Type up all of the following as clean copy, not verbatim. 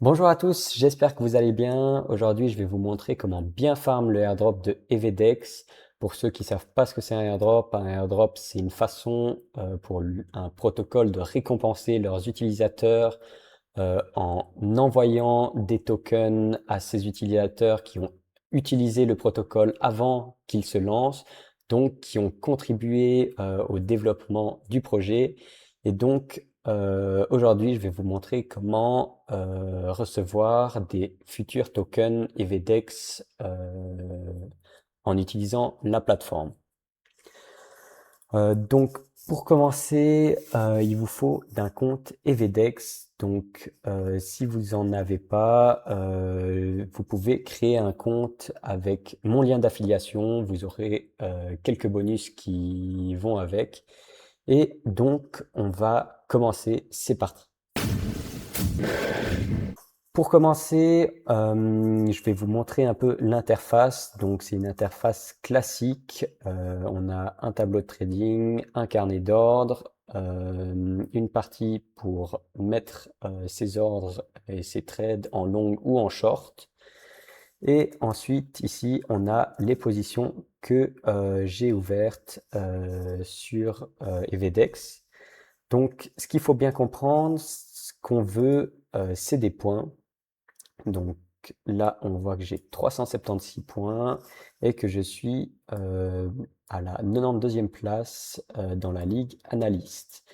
Bonjour à tous, j'espère que vous allez bien. Aujourd'hui, je vais vous montrer comment bien farm le airdrop de EVDEX. Pour ceux qui ne savent pas ce que c'est un airdrop, c'est une façon pour un protocole de récompenser leurs utilisateurs en envoyant des tokens à ces utilisateurs qui ont utilisé le protocole avant qu'il se lance, donc qui ont contribué au développement du projet. Et donc aujourd'hui, je vais vous montrer comment recevoir des futurs tokens EVDEX en utilisant la plateforme. Donc, pour commencer, il vous faut d'un compte EVDEX. Donc, si vous en avez pas, vous pouvez créer un compte avec mon lien d'affiliation. Vous aurez quelques bonus qui vont avec. Et donc, on va commencer. C'est parti. Pour commencer, je vais vous montrer un peu l'interface. Donc, c'est une interface classique. On a un tableau de trading, un carnet d'ordre, une partie pour mettre ses ordres et ses trades en long ou en short. Et ensuite, ici, on a les positions que j'ai ouvertes sur EVDEX. Donc, ce qu'il faut bien comprendre, ce qu'on veut, c'est des points. Donc là, on voit que j'ai 376 points et que je suis à la 92e place dans la ligue analyste.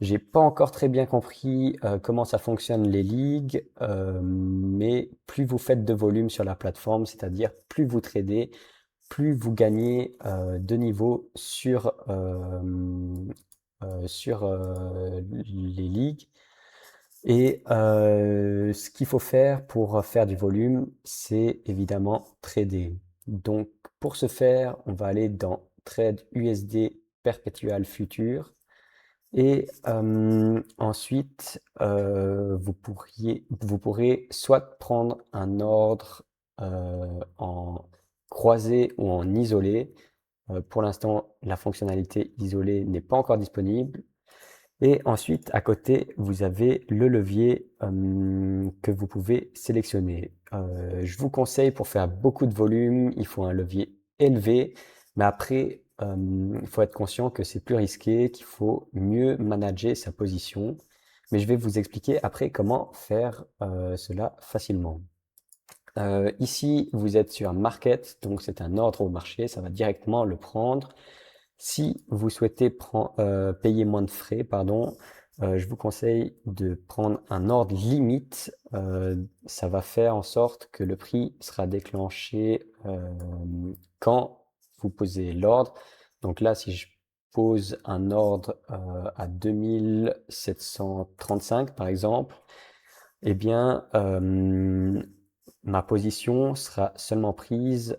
J'ai pas encore très bien compris comment ça fonctionne les ligues, mais plus vous faites de volume sur la plateforme, c'est-à-dire plus vous tradez, plus vous gagnez de niveau sur les ligues. Et ce qu'il faut faire pour faire du volume, c'est évidemment trader. Donc pour ce faire, on va aller dans Trade USD Perpetual Future. Et ensuite, vous pourrez soit prendre un ordre en croisé ou en isolé. Pour l'instant, la fonctionnalité isolée n'est pas encore disponible. Et ensuite, à côté, vous avez le levier que vous pouvez sélectionner. Je vous conseille pour faire beaucoup de volume, il faut un levier élevé, mais après, il faut être conscient que c'est plus risqué, qu'il faut mieux manager sa position. Mais je vais vous expliquer après comment faire cela facilement. Ici, vous êtes sur Market, donc c'est un ordre au marché, ça va directement le prendre. Si vous souhaitez payer moins de frais, pardon, je vous conseille de prendre un ordre limite. Ça va faire en sorte que le prix sera déclenché quand vous posez l'ordre. Donc là, si je pose un ordre à 2735 par exemple, eh bien, ma position sera seulement prise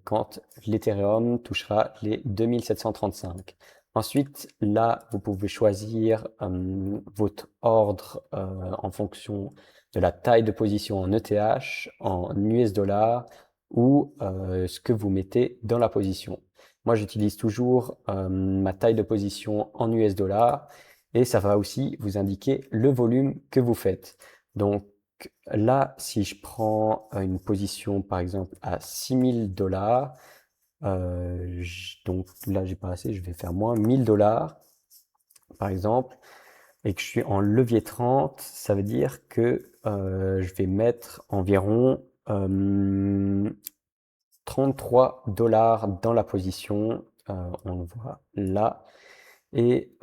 quand l'Ethereum touchera les 2735. Ensuite, là, vous pouvez choisir votre ordre en fonction de la taille de position en ETH, en US dollars ou ce que vous mettez dans la position. Moi, j'utilise toujours ma taille de position en US dollars et ça va aussi vous indiquer le volume que vous faites. Donc là, si je prends une position par exemple à 6000 dollars, donc là j'ai pas assez, je vais faire moins 1000 dollars par exemple, et que je suis en levier 30, ça veut dire que je vais mettre environ 33 dollars dans la position, on le voit là. Et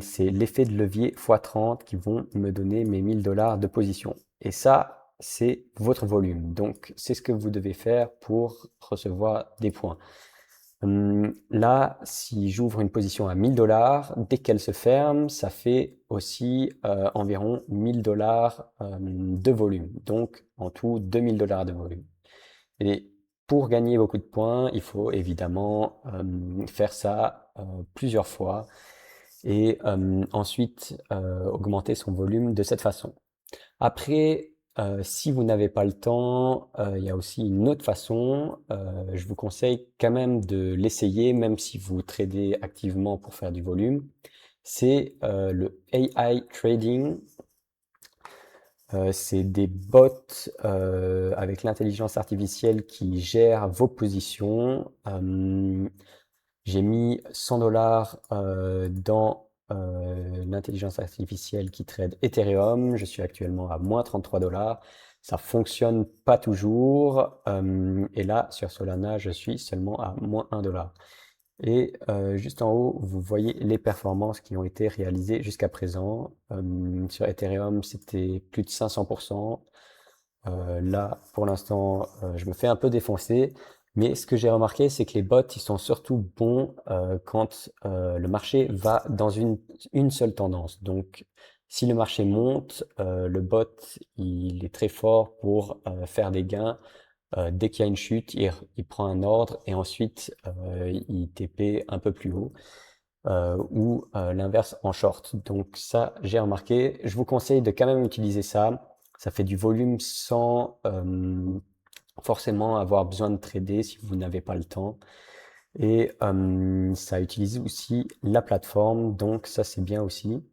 c'est l'effet de levier x30 qui vont me donner mes 1000 dollars de position. Et ça, c'est votre volume. Donc, c'est ce que vous devez faire pour recevoir des points. Là, si j'ouvre une position à 1000 dollars, dès qu'elle se ferme, ça fait aussi environ 1000 dollars de volume. Donc, en tout, 2000 dollars de volume. Et pour gagner beaucoup de points, il faut évidemment faire ça plusieurs fois et ensuite augmenter son volume de cette façon. Après, si vous n'avez pas le temps, il y a aussi une autre façon. Je vous conseille quand même de l'essayer, même si vous tradez activement pour faire du volume. C'est le AI trading. C'est des bots avec l'intelligence artificielle qui gèrent vos positions. J'ai mis 100 dollars dans l'intelligence artificielle qui trade Ethereum. Je suis actuellement à moins 33 dollars. Ça fonctionne pas toujours. Et là, sur Solana, je suis seulement à moins 1 dollar. Et juste en haut, vous voyez les performances qui ont été réalisées jusqu'à présent. Sur Ethereum, c'était plus de 500%. Là, pour l'instant, je me fais un peu défoncer. Mais ce que j'ai remarqué, c'est que les bots, ils sont surtout bons quand le marché va dans une seule tendance. Donc, si le marché monte, le bot, il est très fort pour faire des gains. Dès qu'il y a une chute, il prend un ordre et ensuite il TP un peu plus haut ou l'inverse en short. Donc ça, j'ai remarqué. Je vous conseille de quand même utiliser ça. Ça fait du volume sans forcément avoir besoin de trader si vous n'avez pas le temps. Et ça utilise aussi la plateforme, donc ça c'est bien aussi.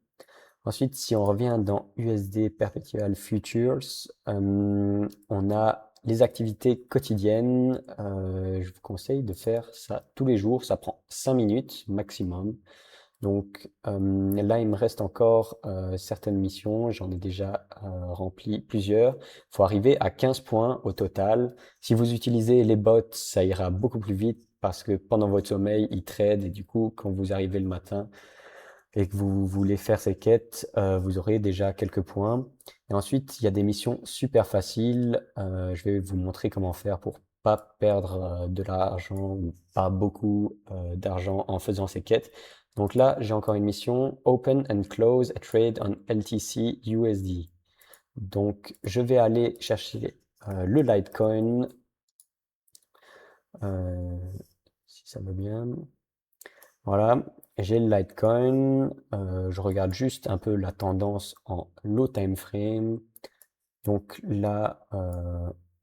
Ensuite, si on revient dans USD Perpetual Futures, on a les activités quotidiennes. Je vous conseille de faire ça tous les jours. Ça prend 5 minutes maximum. Donc là, il me reste encore certaines missions. J'en ai déjà rempli plusieurs. Il faut arriver à 15 points au total. Si vous utilisez les bots, ça ira beaucoup plus vite parce que pendant votre sommeil, ils tradent et du coup, quand vous arrivez le matin, et que vous voulez faire ces quêtes, vous aurez déjà quelques points. Et ensuite, il y a des missions super faciles. Je vais vous montrer comment faire pour pas perdre de l'argent ou pas beaucoup d'argent en faisant ces quêtes. Donc là, j'ai encore une mission, Open and close a trade on LTC USD. Donc, je vais aller chercher le Litecoin, euh, si ça va bien. Voilà, j'ai le Litecoin, je regarde juste un peu la tendance en low time frame. Donc là,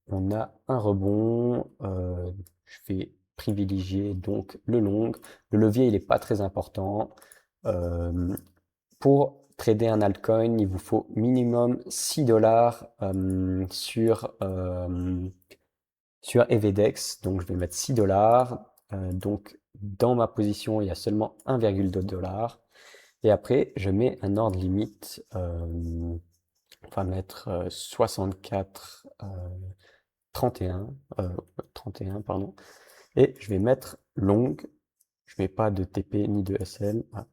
on a un rebond. Je vais privilégier donc le long. Le levier, il n'est pas très important. Euh, pour trader un altcoin, il vous faut minimum 6 dollars sur EVDEX. Donc je vais mettre 6 dollars. Donc dans ma position, il y a seulement 1,2 dollars. Et après, je mets un ordre limite. On va mettre 64, 31, 31, pardon. Et je vais mettre long. Je mets pas de TP ni de SL. Ah,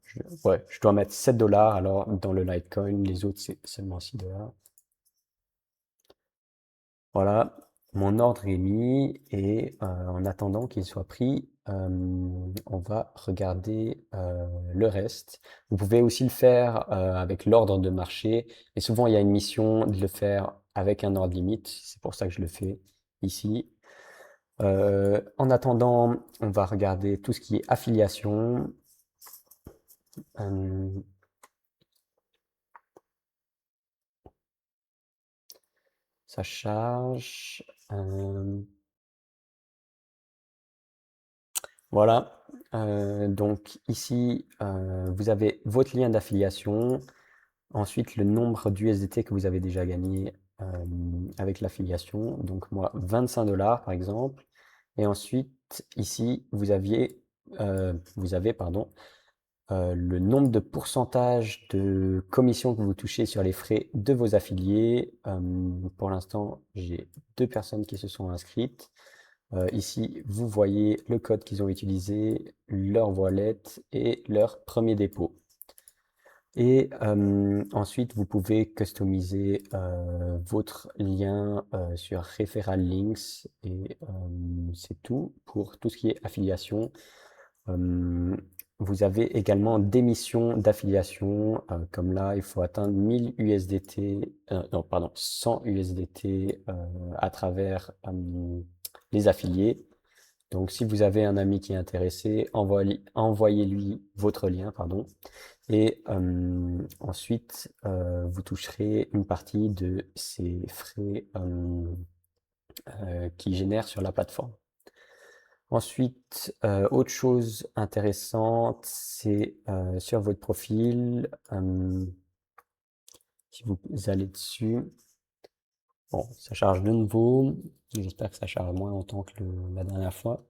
ouais, je dois mettre 7 dollars alors dans le Litecoin. Les autres, c'est seulement 6 dollars. Voilà, mon ordre est mis et en attendant qu'il soit pris, on va regarder le reste. Vous pouvez aussi le faire avec l'ordre de marché, mais souvent il y a une mission de le faire avec un ordre limite. C'est pour ça que je le fais ici. En attendant, on va regarder tout ce qui est affiliation. Euh, Ça charge. Voilà, donc ici, vous avez votre lien d'affiliation, ensuite le nombre d'USDT que vous avez déjà gagné avec l'affiliation, donc moi 25 dollars par exemple, et ensuite ici vous avez pardon, le nombre de pourcentage de commission que vous touchez sur les frais de vos affiliés. Pour l'instant, j'ai 2 personnes qui se sont inscrites. Ici, vous voyez le code qu'ils ont utilisé, leur wallet et leur premier dépôt. Et ensuite, vous pouvez customiser votre lien sur Referral Links et c'est tout pour tout ce qui est affiliation. Euh, Vous avez également des missions d'affiliation, comme là, il faut atteindre 1000 USDT, non, pardon, 100 USDT à travers les affiliés. Donc, si vous avez un ami qui est intéressé, envoyez-lui votre lien, pardon. Et ensuite, vous toucherez une partie de ces frais qui génèrent sur la plateforme. Ensuite, autre chose intéressante, c'est sur votre profil, si vous allez dessus. Bon, ça charge de nouveau. J'espère que ça charge moins longtemps que la dernière fois.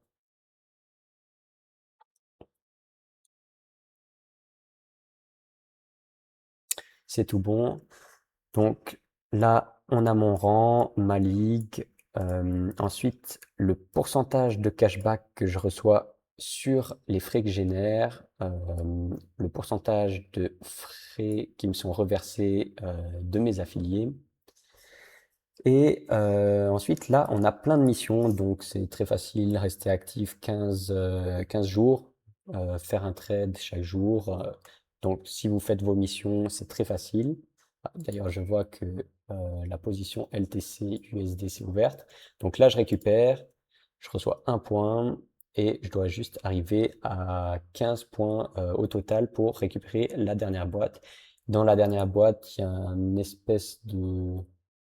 C'est tout bon. Donc là, on a mon rang, ma ligue. Ensuite, le pourcentage de cashback que je reçois sur les frais que je génère, le pourcentage de frais qui me sont reversés de mes affiliés. Et ensuite, là, on a plein de missions, donc c'est très facile, rester actif 15 jours, faire un trade chaque jour. Donc si vous faites vos missions, c'est très facile. Ah, d'ailleurs, je vois que la position LTC USD s'est ouverte. Donc là, je récupère, je reçois un point et je dois juste arriver à 15 points au total pour récupérer la dernière boîte. Dans la dernière boîte, il y a une espèce de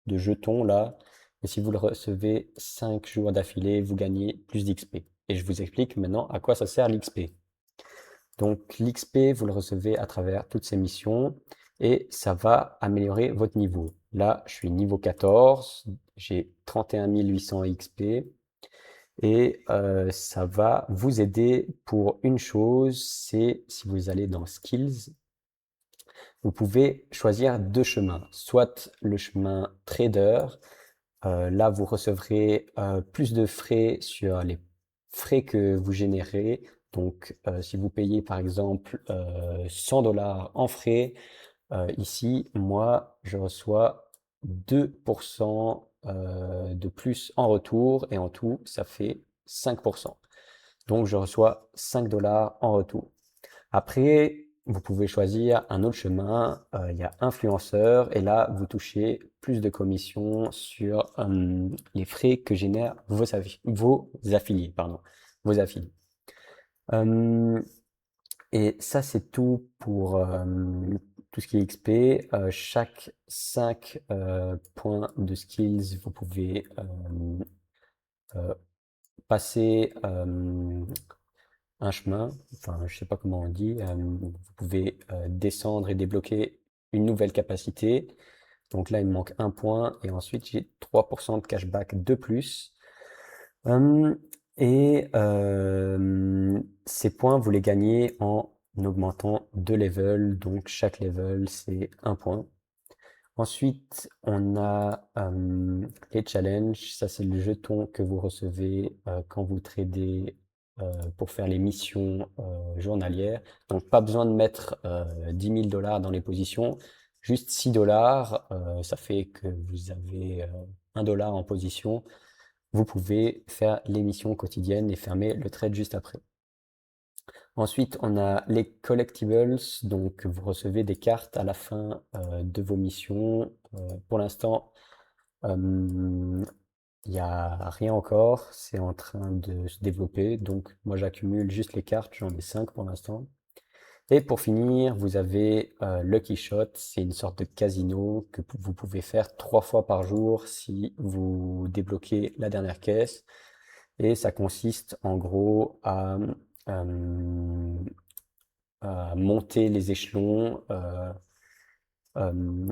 jetons là. Et si vous le recevez 5 jours d'affilée, vous gagnez plus d'XP. Et je vous explique maintenant à quoi ça sert l'XP. Donc l'XP, vous le recevez à travers toutes ces missions et ça va améliorer votre niveau. Là, je suis niveau 14, j'ai 31 800 XP et ça va vous aider pour une chose, c'est si vous allez dans Skills, vous pouvez choisir deux chemins, soit le chemin trader. Là, vous recevrez plus de frais sur les frais que vous générez. Donc, si vous payez par exemple 100 dollars en frais, ici, moi, je reçois 2% de plus en retour et en tout, ça fait 5%. Donc, je reçois 5 dollars en retour. Après, vous pouvez choisir un autre chemin. Il y a influenceur et là, vous touchez plus de commissions sur les frais que génèrent vos affiliés, pardon, vos affiliés. Euh, et ça, c'est tout pour tout ce qui est XP. Chaque 5 points de skills, vous pouvez euh, passer un chemin, enfin je sais pas comment on dit, vous pouvez descendre et débloquer une nouvelle capacité. Donc là, il me manque un point et ensuite j'ai 3% de cashback de plus. Euh, et ces points, vous les gagnez en augmentant de level. Donc chaque level, c'est un point. Ensuite, on a les challenges. Ça, c'est le jeton que vous recevez quand vous tradez pour faire les missions journalières. Donc, pas besoin de mettre 10 000 dollars dans les positions. Juste 6 dollars, ça fait que vous avez 1 dollar en position. Vous pouvez faire les missions quotidiennes et fermer le trade juste après. Ensuite, on a les collectibles, donc vous recevez des cartes à la fin de vos missions. Pour l'instant, il n'y a rien encore, c'est en train de se développer. Donc moi j'accumule juste les cartes, j'en ai 5 pour l'instant. Et pour finir, vous avez Lucky Shot, c'est une sorte de casino que vous pouvez faire 3 fois par jour si vous débloquez la dernière caisse. Et ça consiste en gros euh, à monter les échelons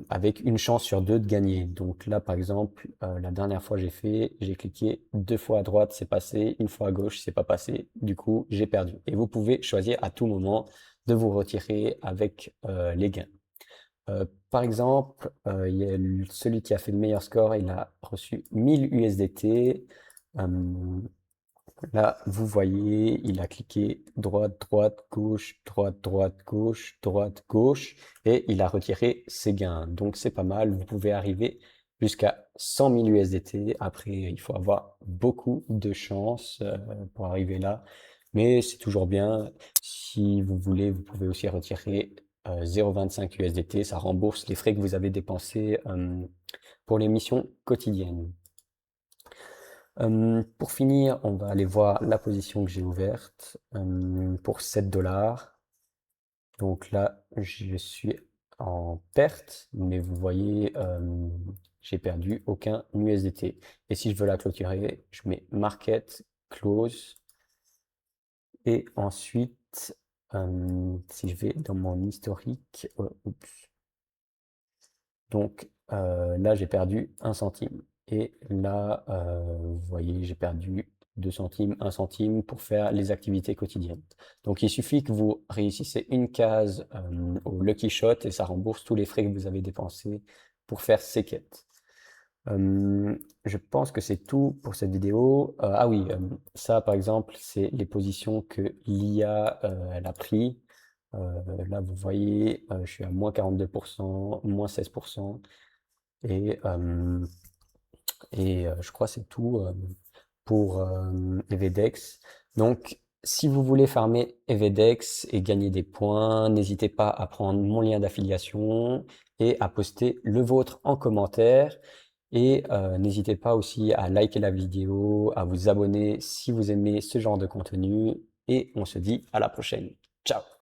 avec une chance sur deux de gagner. Donc là, par exemple, la dernière fois j'ai cliqué 2 fois à droite, c'est passé, une fois à gauche, c'est pas passé. Du coup, j'ai perdu. Et vous pouvez choisir à tout moment de vous retirer avec les gains. Par exemple, il y a celui qui a fait le meilleur score, il a reçu 1000 USDT. Là, vous voyez, il a cliqué droite, droite, gauche, droite, droite, gauche, droite, gauche, et il a retiré ses gains. Donc c'est pas mal, vous pouvez arriver jusqu'à 100 000 USDT. Après, il faut avoir beaucoup de chance pour arriver là, mais c'est toujours bien. Si vous voulez, vous pouvez aussi retirer 0,25 USDT, ça rembourse les frais que vous avez dépensés pour les missions quotidiennes. Pour finir, on va aller voir la position que j'ai ouverte pour 7 dollars. Donc là, je suis en perte, mais vous voyez, j'ai perdu aucun USDT. Et si je veux la clôturer, je mets Market, Close. Et ensuite, si je vais dans mon historique, oups. Donc là, j'ai perdu 1 centime. Et là, vous voyez, j'ai perdu 2 centimes, 1 centime pour faire les activités quotidiennes. Donc, il suffit que vous réussissez une case au Lucky Shot et ça rembourse tous les frais que vous avez dépensés pour faire ces quêtes. Je pense que c'est tout pour cette vidéo. Ah oui, ça par exemple, c'est les positions que l'IA elle a pris. Là, vous voyez, je suis à moins 42%, moins 16%. Et, je crois que c'est tout pour EVDEX. Donc, si vous voulez farmer EVDEX et gagner des points, n'hésitez pas à prendre mon lien d'affiliation et à poster le vôtre en commentaire. Et n'hésitez pas aussi à liker la vidéo, à vous abonner si vous aimez ce genre de contenu. Et on se dit à la prochaine. Ciao!